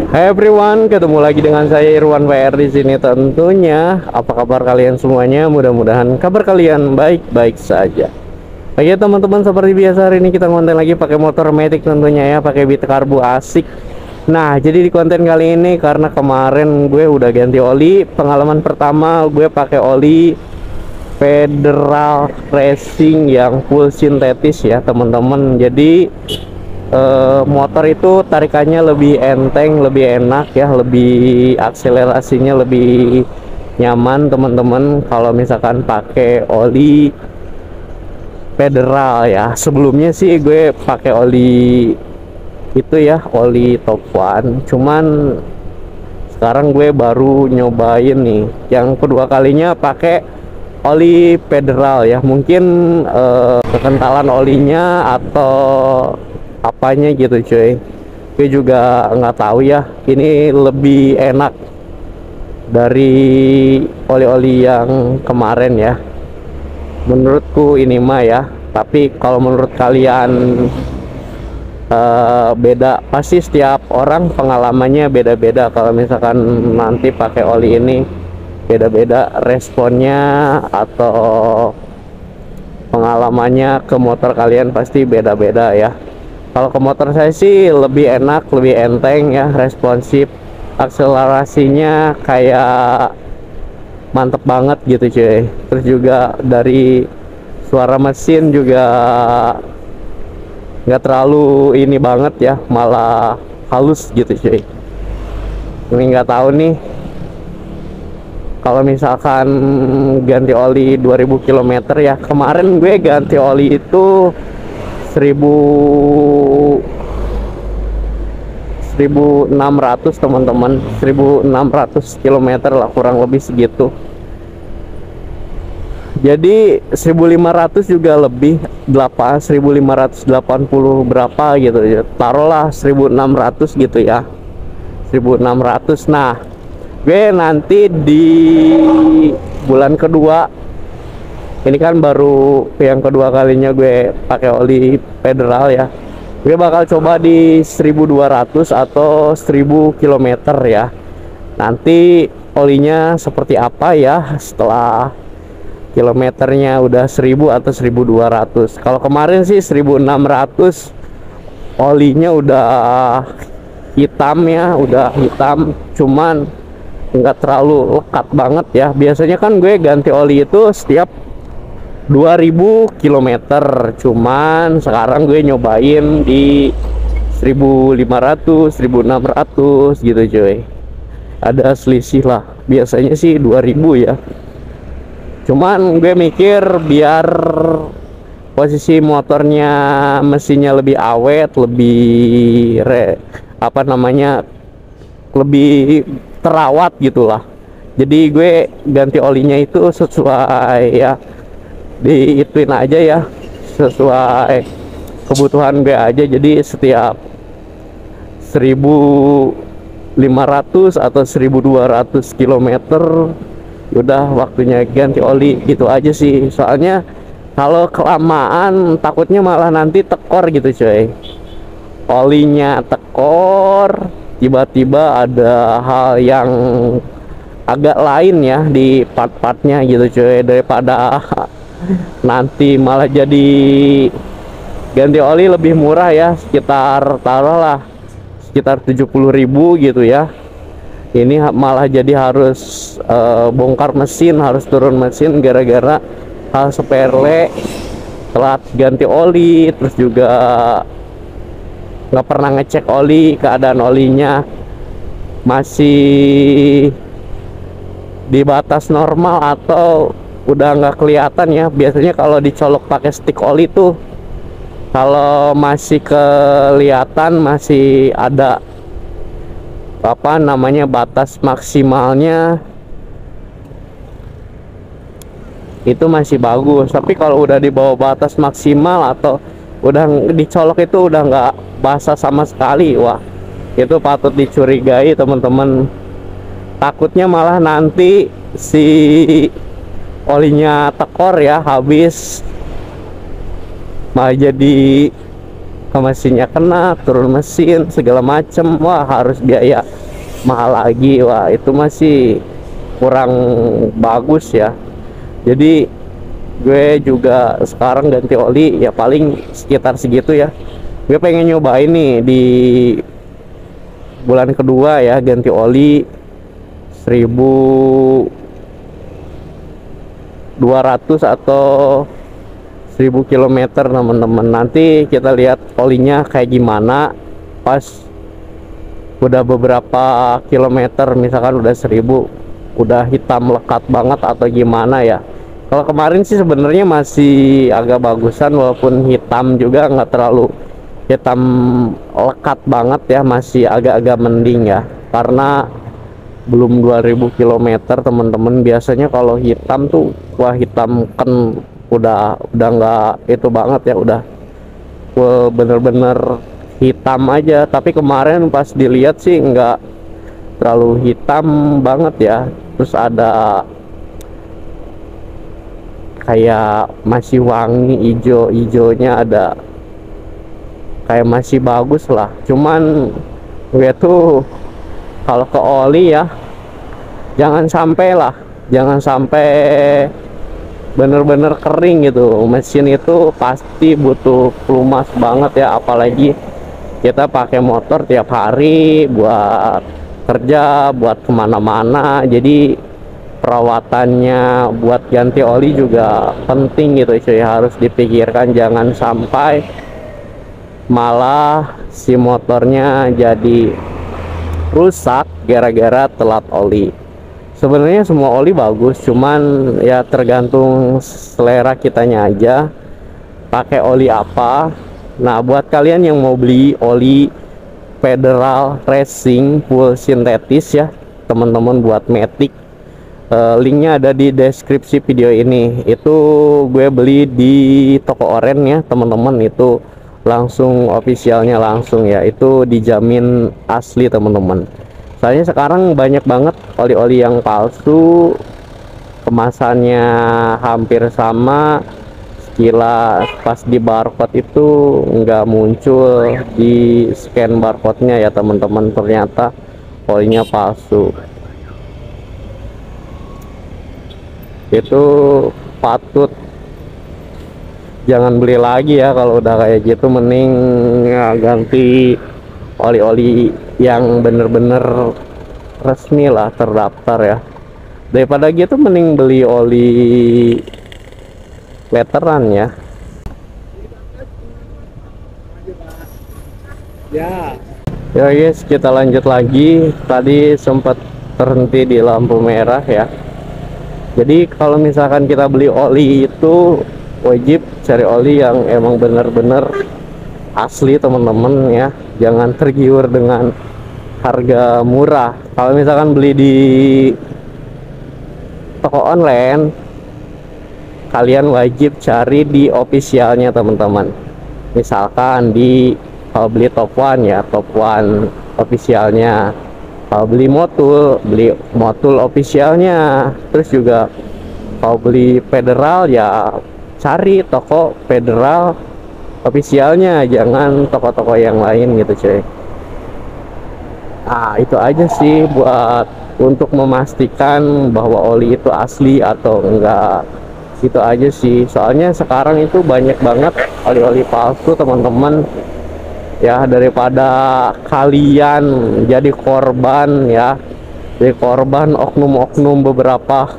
Hai everyone, ketemu lagi dengan saya Irwan PR di sini tentunya. Apa kabar kalian semuanya? Mudah-mudahan kabar kalian baik-baik saja. Oke teman-teman, seperti biasa hari ini kita konten lagi pakai motor Matic tentunya ya, pakai bit karbu asik. Nah, jadi di konten kali ini karena kemarin gue udah ganti oli, pengalaman pertama gue pakai oli Federal Racing yang full sintetis ya teman-teman. Jadi motor itu tarikannya lebih enteng, lebih enak ya, lebih akselerasinya lebih nyaman teman-teman kalau misalkan pakai oli Federal ya. Sebelumnya sih gue pakai oli itu ya, oli Top One, cuman sekarang gue baru nyobain nih yang kedua kalinya pakai oli Federal ya. Mungkin kekentalan olinya atau apanya gitu cuy, gue juga nggak tahu ya. Ini lebih enak dari oli-oli yang kemarin ya, menurutku ini mah ya. Tapi kalau menurut kalian beda, pasti setiap orang pengalamannya beda-beda. Kalau misalkan nanti pakai oli ini beda-beda responnya atau pengalamannya ke motor kalian pasti beda-beda ya. Kalau ke motor saya sih lebih enak, lebih enteng ya, responsif, akselerasinya kayak mantep banget gitu cuy. Terus juga dari suara mesin juga nggak terlalu ini banget ya, malah halus gitu cuy. Ini nggak tahu nih kalau misalkan ganti oli 2000 km ya. Kemarin gue ganti oli itu 1600 teman-teman, 1600 km lah kurang lebih segitu. Jadi 1500 juga lebih, 1580 berapa gitu ya, taruhlah 1600 gitu ya, 1600. Nah, gue nanti di bulan kedua ini kan baru yang kedua kalinya gue pakai oli Federal ya, gue bakal coba di 1200 atau 1000 km ya. Nanti olinya seperti apa ya setelah kilometernya udah 1000 atau 1200. Kalau kemarin sih 1600 olinya udah hitam ya, udah hitam, cuman nggak terlalu lekat banget ya. Biasanya kan gue ganti oli itu setiap 2000 km, cuman sekarang gue nyobain di 1500 1600 gitu cuy. Ada selisih lah, biasanya sih 2000 ya. Cuman gue mikir biar posisi motornya, mesinnya lebih awet, lebih lebih terawat gitulah. Jadi gue ganti olinya itu sesuai ya, diituin aja ya, sesuai kebutuhan gue aja. Jadi setiap 1500 atau 1200 km udah waktunya ganti oli gitu aja sih. Soalnya kalau kelamaan takutnya malah nanti tekor gitu coy, olinya tekor, tiba-tiba ada hal yang agak lain ya di part-partnya gitu coy, daripada nanti malah jadi ganti oli lebih murah ya, sekitar taruhlah sekitar 70.000 gitu ya. Ini malah jadi harus bongkar mesin, harus turun mesin gara-gara hal sepele, telat ganti oli, terus juga nggak pernah ngecek oli, keadaan olinya masih di batas normal atau udah nggak kelihatan ya. Biasanya kalau dicolok pakai stick oli tuh, kalau masih kelihatan, masih ada apa namanya batas maksimalnya, itu masih bagus. Tapi kalau udah di bawah batas maksimal atau udah dicolok itu udah nggak basah sama sekali, wah itu patut dicurigai teman-teman. Takutnya malah nanti si olinya tekor ya, habis malah jadi ke mesinnya kena, turun mesin segala macem, wah harus biaya mahal lagi. Wah itu masih kurang bagus ya. Jadi gue juga sekarang ganti oli ya paling sekitar segitu ya. Gue pengen nyobain nih di bulan kedua ya, ganti oli 1.200 atau 1000 kilometer teman-teman. Nanti kita lihat olinya kayak gimana pas udah beberapa kilometer, misalkan udah 1000, udah hitam lekat banget atau gimana ya. Kalau kemarin sih sebenarnya masih agak bagusan, walaupun hitam juga nggak terlalu hitam lekat banget ya, masih agak-agak mending ya, karena belum 2000 kilometer teman-teman. Biasanya kalau hitam tuh wah hitam kan udah nggak itu banget ya, udah bener-bener hitam aja. Tapi kemarin pas dilihat sih nggak terlalu hitam banget ya, terus ada kayak masih wangi, hijaunya ada, kayak masih bagus lah. Cuman gue tuh kalau ke oli ya jangan sampai bener-bener kering gitu. Mesin itu pasti butuh pelumas banget ya, apalagi kita pakai motor tiap hari buat kerja, buat kemana-mana. Jadi perawatannya buat ganti oli juga penting gitu cuy, harus dipikirkan. Jangan sampai malah si motornya jadi rusak gara-gara telat oli. Sebenarnya semua oli bagus, cuman ya tergantung selera kitanya aja pakai oli apa. Nah buat kalian yang mau beli oli Federal Racing full sintetis ya teman-teman, buat Matic, linknya ada di deskripsi video ini. Itu gue beli di toko oren ya teman-teman, itu langsung officialnya langsung ya, itu dijamin asli teman-teman. Soalnya sekarang banyak banget oli-oli yang palsu, kemasannya hampir sama, sekilas pas di barcode itu nggak muncul di scan barcode-nya ya teman-teman, ternyata olinya palsu. Itu patut jangan beli lagi ya kalau udah kayak gitu. Mending ya, ganti oli-oli yang bener-bener resmi lah, terdaftar ya. Daripada gitu mending beli oli veteran ya. Ya guys, kita lanjut lagi. Tadi sempat terhenti di lampu merah ya. Jadi kalau misalkan kita beli oli itu wajib cari oli yang emang bener-bener asli teman-teman ya, jangan tergiur dengan harga murah. Kalau misalkan beli di toko online, kalian wajib cari di officialnya teman-teman. Misalkan di, kalau beli top one ya top one officialnya, kalau beli motul officialnya. Terus juga kalau beli Federal ya cari toko Federal officialnya, jangan toko-toko yang lain gitu cuy. Nah itu aja sih buat untuk memastikan bahwa oli itu asli atau enggak. Itu aja sih, soalnya sekarang itu banyak banget oli-oli palsu teman-teman ya. Daripada kalian jadi korban ya, jadi korban oknum-oknum beberapa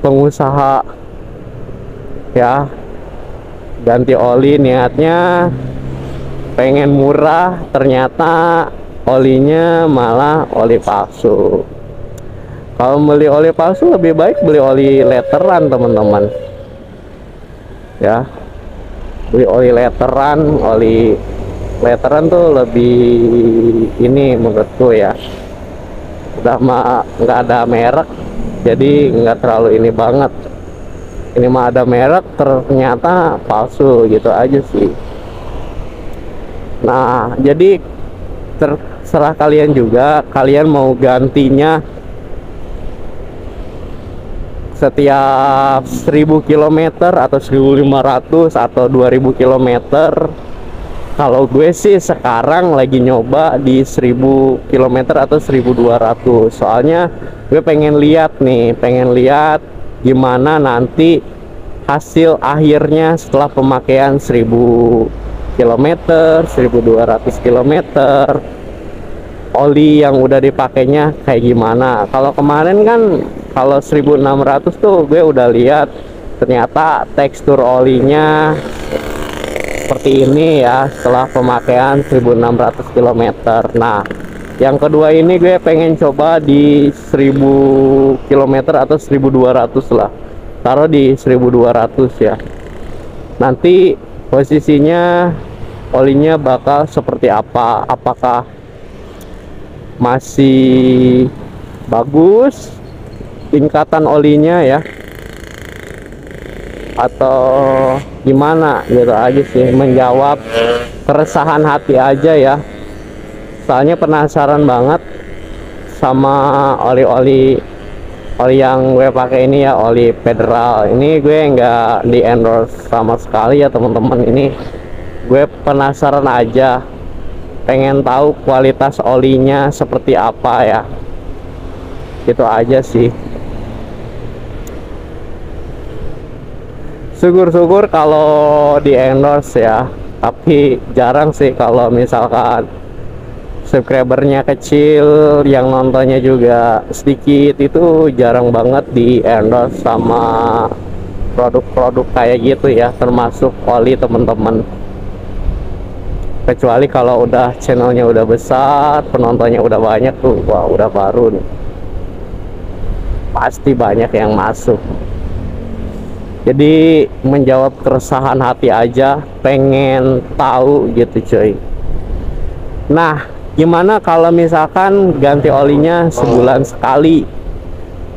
pengusaha ya, ganti oli niatnya pengen murah, ternyata olinya malah oli palsu. Kalau beli oli palsu lebih baik beli oli letteran teman-teman ya. Beli oli letteran tuh lebih ini menurutku ya, udah mah nggak ada merek jadi nggak terlalu ini banget. Ini mah ada merek ternyata palsu gitu aja sih. Nah jadi terserah kalian juga, kalian mau gantinya setiap 1000 km atau 1500 atau 2000 km. Kalau gue sih sekarang lagi nyoba di 1000 km atau 1200. Soalnya gue pengen lihat gimana nanti hasil akhirnya setelah pemakaian 1000 km, 1200 km. Oli yang udah dipakainya kayak gimana. Kalau kemarin kan kalau 1600 tuh gue udah lihat ternyata tekstur olinya seperti ini ya setelah pemakaian 1600 km. Nah, yang kedua ini gue pengen coba di 1000 km atau 1200 lah. Taruh di 1200 ya. Nanti posisinya olinya bakal seperti apa? Apakah masih bagus tingkatan olinya ya, atau gimana gitu aja sih, menjawab keresahan hati aja ya. Soalnya penasaran banget sama oli yang gue pakai ini ya, oli Federal. Ini gue nggak di endorse sama sekali ya teman-teman. Ini gue penasaran aja, pengen tahu kualitas olinya seperti apa ya, gitu aja sih. Syukur-syukur kalau di endorse ya, tapi jarang sih kalau misalkan subscribernya kecil, yang nontonnya juga sedikit, itu jarang banget di endorse sama produk-produk kayak gitu ya, termasuk oli teman-teman. Kecuali kalau udah channelnya udah besar, penontonnya udah banyak tuh, wah udah baru nih, pasti banyak yang masuk. Jadi menjawab keresahan hati aja, pengen tahu gitu cuy. Nah, gimana kalau misalkan ganti olinya sebulan sekali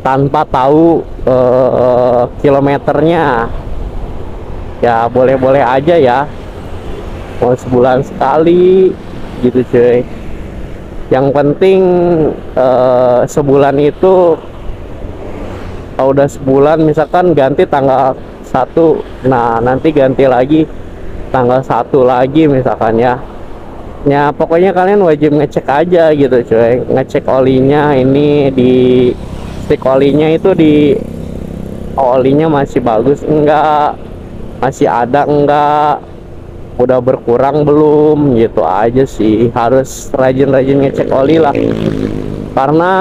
tanpa tahu kilometernya? Ya boleh-boleh aja ya, mau sebulan sekali gitu cuy. Yang penting sebulan itu, kalau udah sebulan misalkan ganti tanggal 1, nah nanti ganti lagi tanggal 1 lagi misalkan ya. Ya pokoknya kalian wajib ngecek aja gitu cuy, ngecek olinya ini di stick olinya itu, di olinya masih bagus enggak, masih ada enggak, udah berkurang belum, gitu aja sih. Harus rajin-rajin ngecek oli lah, karena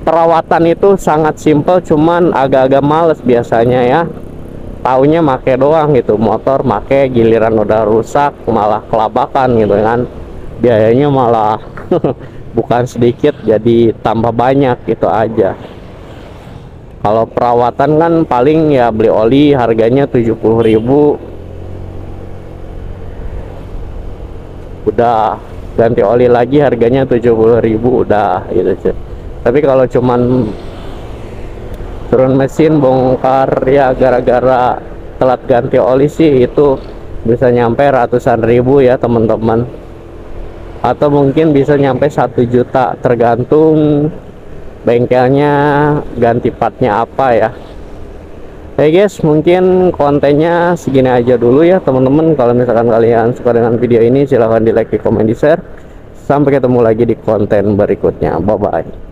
perawatan itu sangat simple, cuman agak-agak males biasanya ya. Taunya make doang gitu, motor make, giliran udah rusak malah kelabakan gitu kan. Biayanya malah bukan sedikit, jadi tambah banyak gitu aja. Kalau perawatan kan paling ya beli oli harganya 70.000, udah ganti oli lagi harganya 70.000 udah gitu sih. Tapi kalau cuman turun mesin bongkar ya gara-gara telat ganti oli sih, itu bisa nyampe ratusan ribu ya teman-teman, atau mungkin bisa nyampe 1 juta tergantung bengkelnya ganti partnya apa ya. Hey guys, mungkin kontennya segini aja dulu ya teman-teman. Kalau misalkan kalian suka dengan video ini, silahkan di like, di komen, di share. Sampai ketemu lagi di konten berikutnya. Bye bye.